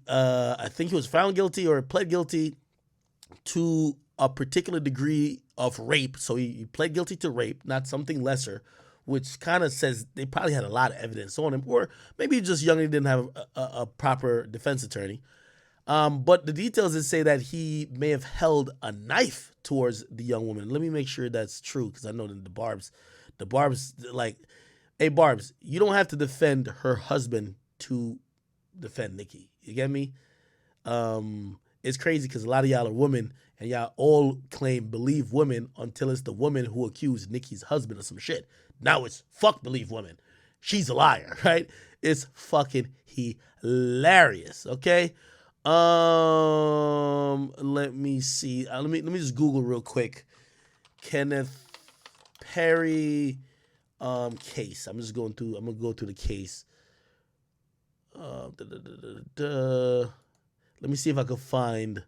I think he was found guilty or pled guilty to a particular degree of rape. So he pled guilty to rape, not something lesser, which kind of says they probably had a lot of evidence on him, or maybe he's just young and he didn't have a proper defense attorney. But the details is say that he may have held a knife towards the young woman. Let me make sure that's true because I know that the Barb's like, hey Barb's, you don't have to defend her husband to defend Nicky. You get me? It's crazy because a lot of y'all are women and y'all all believe women until it's the woman who accused Nicky's husband of some shit. Now it's fuck believe women. She's a liar, right? It's fucking hilarious, okay? Let me see. Let me just Google real quick. Kenneth Perry case. I'm gonna go through the case. Let me see if I can find.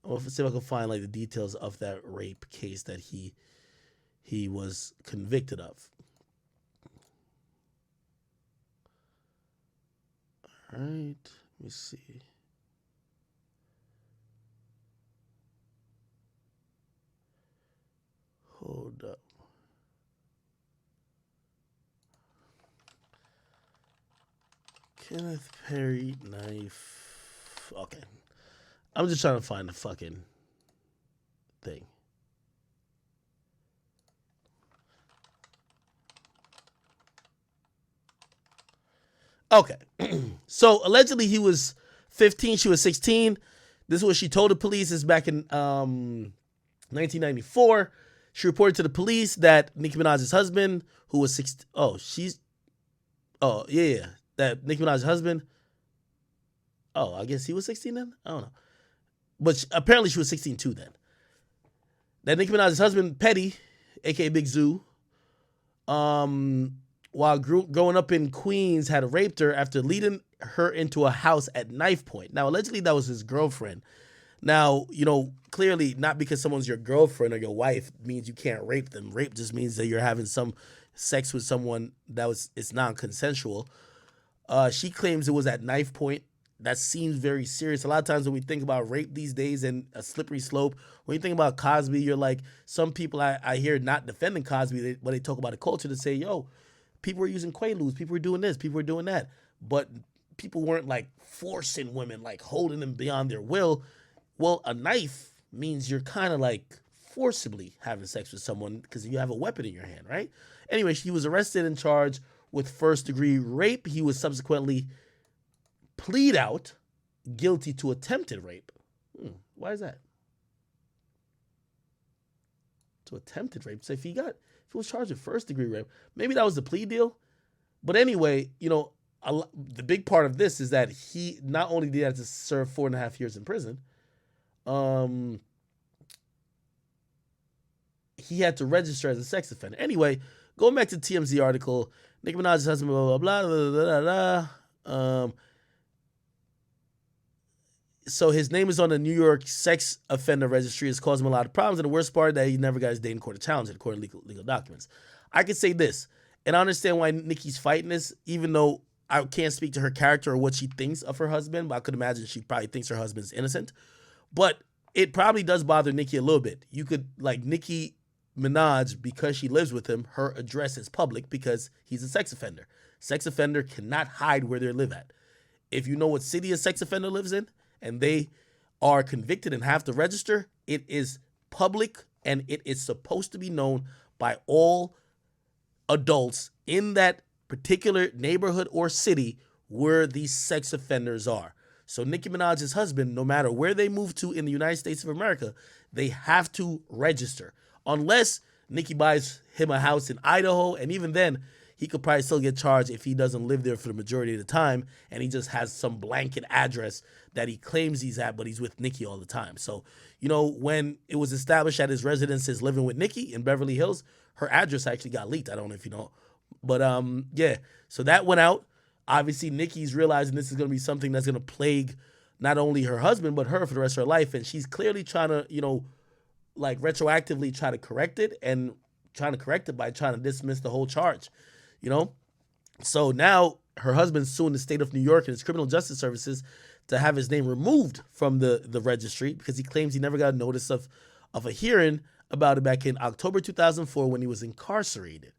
Like the details of that rape case that he was convicted of. All right, let me see. Hold up. Kenneth Perry knife. Okay. I'm just trying to find the fucking thing. Okay. So allegedly he was 15, she was 16. This is what she told the police. Is back in 1994. She reported to the police that Nicki Minaj's husband, who was 16, that Nicki Minaj's husband, I guess he was 16 then? I don't know. But apparently she was 16 too then. That Nicki Minaj's husband, Petty, aka Big Zoo, while growing up in Queens, had raped her after leading her into a house at knife point. Now, allegedly that was his girlfriend. Now, clearly not because someone's your girlfriend or your wife means you can't rape them. Rape just means that you're having some sex with someone it's non-consensual. She claims it was at knife point. That seems very serious. A lot of times when we think about rape these days and a slippery slope, when you think about Cosby, you're like, some people I hear not defending Cosby, but they talk about a culture to say, yo, people were using Quaaludes, people were doing this, people were doing that. But people weren't like forcing women, like holding them beyond their will. Well, a knife means you're kind of like forcibly having sex with someone because you have a weapon in your hand, right? Anyway, he was arrested and charged with first-degree rape. He was subsequently plead out guilty to attempted rape. Why is that? To attempted rape. So if he was charged with first-degree rape, maybe that was the plea deal. But anyway, the big part of this is that he not only did he have to serve 4.5 years in prison, he had to register as a sex offender. Anyway, going back to the TMZ article, Nicki Minaj's husband, blah, blah, blah, blah, blah, blah. So his name is on the New York sex offender registry. It's caused him a lot of problems. And the worst part that he never got his day in court to challenge it, according to legal documents. I could say this, and I understand why Nicki's fighting this, even though I can't speak to her character or what she thinks of her husband, but I could imagine she probably thinks her husband's innocent. But it probably does bother Nicki a little bit. You could, like Nicki Minaj, because she lives with him, her address is public because he's a sex offender. Sex offender cannot hide where they live at. If you know what city a sex offender lives in and they are convicted and have to register, it is public and it is supposed to be known by all adults in that particular neighborhood or city where these sex offenders are. So Nicki Minaj's husband, no matter where they move to in the United States of America, they have to register. Unless Nicki buys him a house in Idaho, and even then, he could probably still get charged if he doesn't live there for the majority of the time, and he just has some blanket address that he claims he's at, but he's with Nicki all the time. So, when it was established that his residence is living with Nicki in Beverly Hills, her address actually got leaked. I don't know if you know. But, yeah, so that went out. Obviously, Nicki's realizing this is going to be something that's going to plague not only her husband, but her for the rest of her life. And she's clearly trying to, retroactively try to correct it, and trying to correct it by trying to dismiss the whole charge, So now her husband's suing the state of New York and its criminal justice services to have his name removed from the registry because he claims he never got notice of a hearing about it back in October 2004 when he was incarcerated.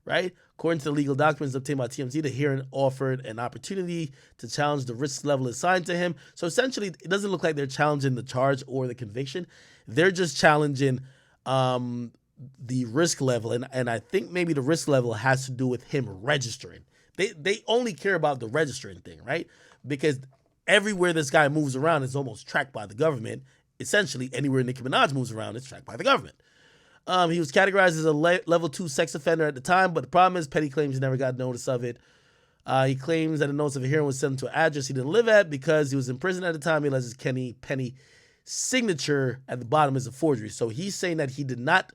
Right? According to the legal documents obtained by TMZ, the hearing offered an opportunity to challenge the risk level assigned to him. So essentially, it doesn't look like they're challenging the charge or the conviction. They're just challenging the risk level. And I think maybe the risk level has to do with him registering. They only care about the registering thing, right? Because everywhere this guy moves around is almost tracked by the government. Essentially, anywhere Nicki Minaj moves around, it's tracked by the government. He was categorized as a level 2 sex offender at the time, but the problem is Petty claims he never got notice of it. He claims that a notice of a hearing was sent to an address he didn't live at because he was in prison at the time. He alleges Penny signature at the bottom is a forgery. So he's saying that he did not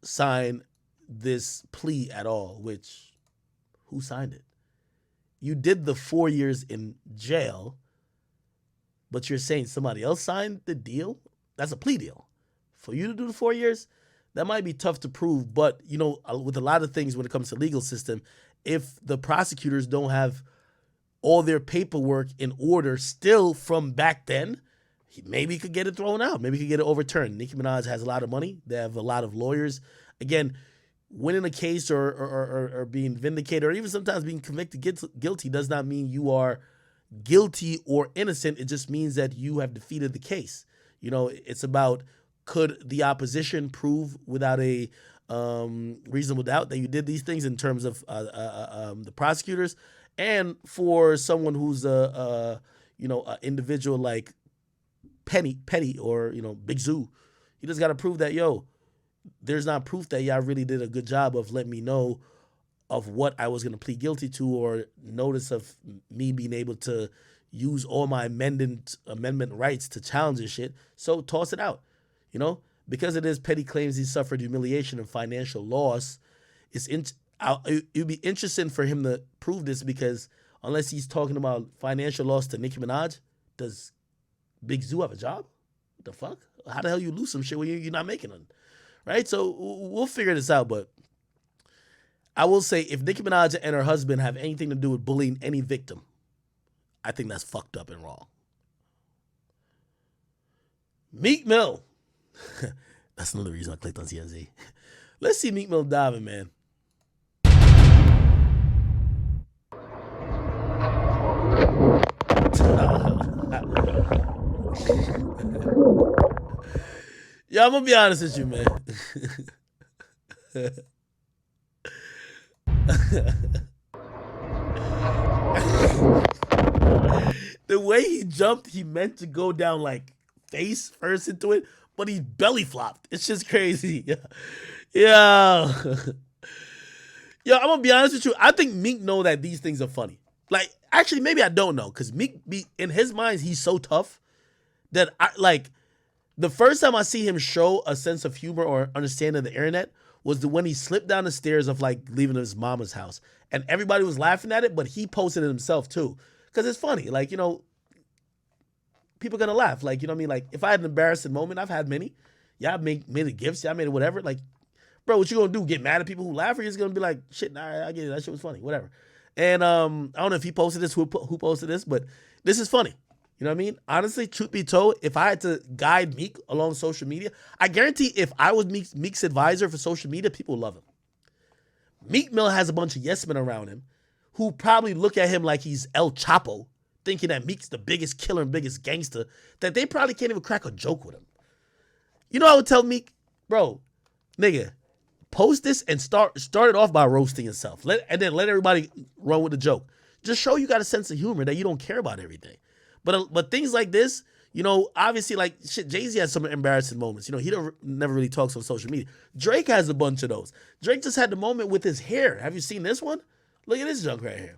sign this plea at all, which, who signed it? You did the 4 years in jail, but you're saying somebody else signed the deal? That's a plea deal. For you to do the 4 years, that might be tough to prove. But, you know, with a lot of things when it comes to legal system, if the prosecutors don't have all their paperwork in order still from back then, maybe he could get it thrown out. Maybe he could get it overturned. Nicki Minaj has a lot of money. They have a lot of lawyers. Again, winning a case or being vindicated or even sometimes being convicted guilty does not mean you are guilty or innocent. It just means that you have defeated the case. You know, it's about, could the opposition prove without a reasonable doubt that you did these things in terms of the prosecutors, and for someone who's an individual like Petty or, you know, Big Zoo, he just got to prove that, yo, there's not proof that y'all really did a good job of letting me know of what I was going to plead guilty to, or notice of me being able to use all my amendment rights to challenge this shit. So toss it out, you know? Because it is Petty claims he suffered humiliation and financial loss. It'd be interesting for him to prove this, because unless he's talking about financial loss to Nicki Minaj, does Big Zoo have a job? What the fuck? How the hell you lose some shit when you're not making them? Right? So we'll figure this out, but I will say, if Nicki Minaj and her husband have anything to do with bullying any victim, I think that's fucked up and wrong. Meek Mill. That's another reason I clicked on TMZ. Let's see Meek Mill diving, man. Yeah, I'm gonna be honest with you, man. The way he jumped, he meant to go down like face first into it, but he belly flopped. It's just crazy. Yeah. Yo, I'm gonna be honest with you. I think Meek know that these things are funny. Like, actually, maybe I don't know, because Meek, in his mind, he's so tough that the first time I see him show a sense of humor or understanding of the internet was when he slipped down the stairs of like leaving his mama's house, and everybody was laughing at it, but he posted it himself too, because it's funny. Like, you know, people gonna laugh. Like, you know what I mean? Like, if I had an embarrassing moment, I've had many. Yeah, I made it gifts. Yeah, I made it whatever. Like, bro, what you gonna do? Get mad at people who laugh, or you're just gonna be like, shit, nah, I get it. That shit was funny. Whatever. And I don't know if he posted this, who posted this, but this is funny. You know what I mean? Honestly, truth be told, if I had to guide Meek along social media, I guarantee if I was Meek's advisor for social media, people would love him. Meek Mill has a bunch of yes men around him who probably look at him like he's El Chapo, thinking that Meek's the biggest killer and biggest gangster, that they probably can't even crack a joke with him. You know, I would tell Meek, bro, nigga, post this and start it off by roasting yourself. And then let everybody run with the joke. Just show you got a sense of humor, that you don't care about everything. But things like this, you know, obviously, like, shit, Jay-Z has some embarrassing moments. You know, he never really talks on social media. Drake has a bunch of those. Drake just had the moment with his hair. Have you seen this one? Look at this junk right here.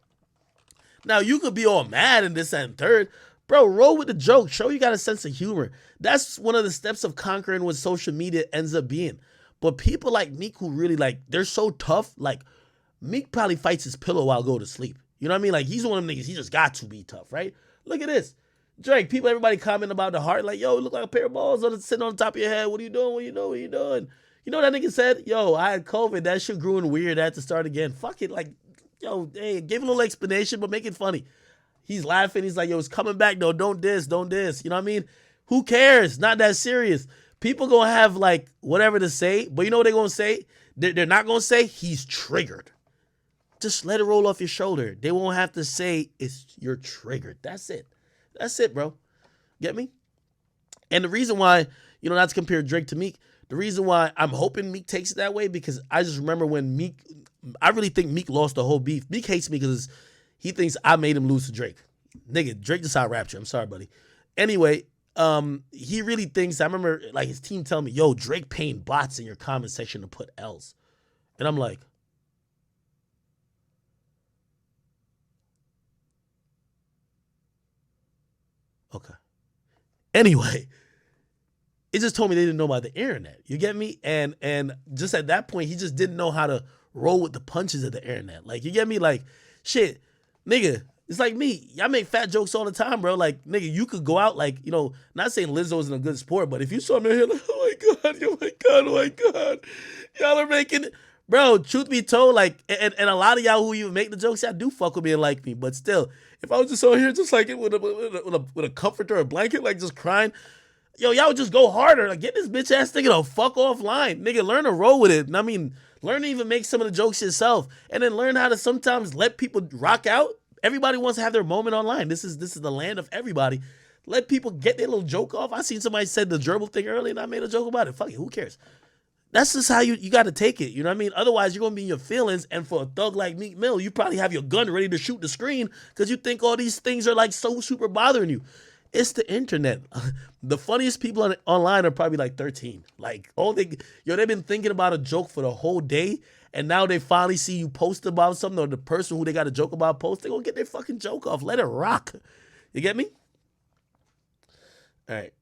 Now, you could be all mad and this and third. Bro, roll with the joke. Show you got a sense of humor. That's one of the steps of conquering what social media ends up being. But people like Meek, who really, like, they're so tough. Like, Meek probably fights his pillow while go to sleep. You know what I mean? Like, he's one of them niggas, he just got to be tough, right? Look at this. Drake, everybody comment about the heart, like, yo, it look like a pair of balls sitting on the top of your head. What are you doing? What are you doing? What are you doing? You know what that nigga said? Yo, I had COVID. That shit grew in weird. I had to start again. Fuck it. Like, yo, hey, give a little explanation, but make it funny. He's laughing. He's like, yo, it's coming back. No, don't diss. Don't diss. You know what I mean? Who cares? Not that serious. People gonna have like whatever to say, but you know what they're gonna say? They're not gonna say he's triggered. Just let it roll off your shoulder. They won't have to say you're triggered. That's it. That's it, bro. Get me? And the reason why, not to compare Drake to Meek, the reason why I'm hoping Meek takes it that way, because I just remember when I really think Meek lost the whole beef. Meek hates me because he thinks I made him lose to Drake. Nigga, Drake just out-rapped you. I'm sorry, buddy. Anyway, he really thinks, I remember like his team telling me, yo, Drake paying bots in your comment section to put L's. And I'm like, okay. Anyway, it just told me they didn't know about the internet. You get me? And just at that point, he just didn't know how to roll with the punches of the internet. Like, you get me? Like, shit, nigga, it's like me. Y'all make fat jokes all the time, bro. Like, nigga, you could go out, like, not saying Lizzo isn't a good sport, but if you saw me here, like, oh my God, oh my God, oh my God. Y'all are making, bro, truth be told, like, and a lot of y'all who even make the jokes, y'all do fuck with me and like me, but still, if I was just on here just like with a comforter or a blanket, like just crying, yo, y'all would just go harder. Like, get this bitch ass nigga the fuck offline. Nigga, learn to roll with it. I mean, learn to even make some of the jokes yourself. And then learn how to sometimes let people rock out. Everybody wants to have their moment online. This is the land of everybody. Let people get their little joke off. I seen somebody said the gerbil thing earlier and I made a joke about it. Fuck it, who cares? That's just how you got to take it. You know what I mean? Otherwise, you're going to be in your feelings. And for a thug like Meek Mill, you probably have your gun ready to shoot the screen because you think all these things are like so super bothering you. It's the internet. The funniest people online are probably like 13. Like, they've been thinking about a joke for the whole day, and now they finally see you post about something, or the person who they got a joke about post, they're going to get their fucking joke off. Let it rock. You get me? All right.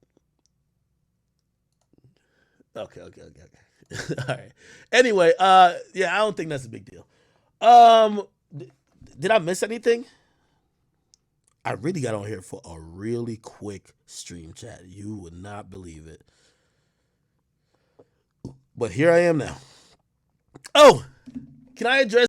Okay. All right. Anyway, yeah, I don't think that's a big deal. Did I miss anything? I really got on here for a really quick stream chat. You would not believe it. But here I am now. Oh, can I address